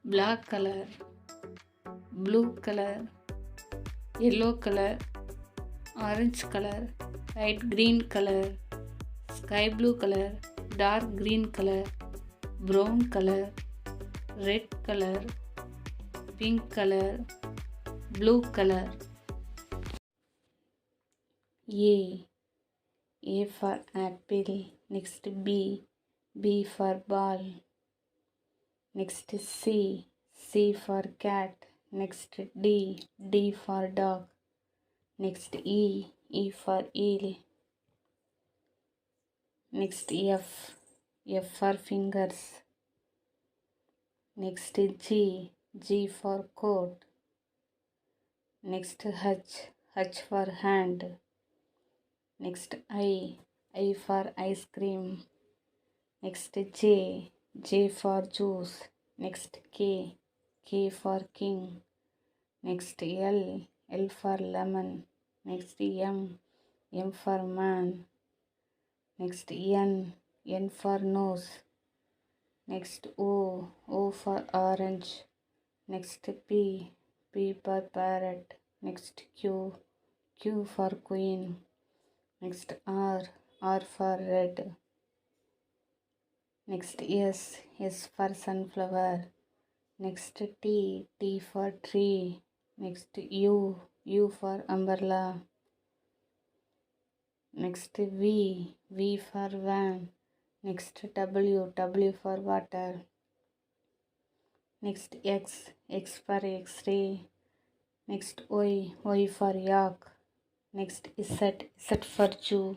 black color, blue color, yellow color, orange color, light green color, sky blue color, dark green color, brown color, red color, pink color, blue color. A for apple. Next B for ball. Next C for cat. Next D for dog. Next E for eel. Next F for fingers. Next G for coat. Next H for hand. Next I for ice cream. Next J for juice. Next K for king. Next L for lemon. Next M for man. Next N for nose. Next O for orange. Next P for parrot. Next Q for queen. Next R for red. Next S for sunflower. Next T for tree. Next U for umbrella. Next V for van. Next W for water. Next X for X-ray. Next Y for yak. Next Z for zoo.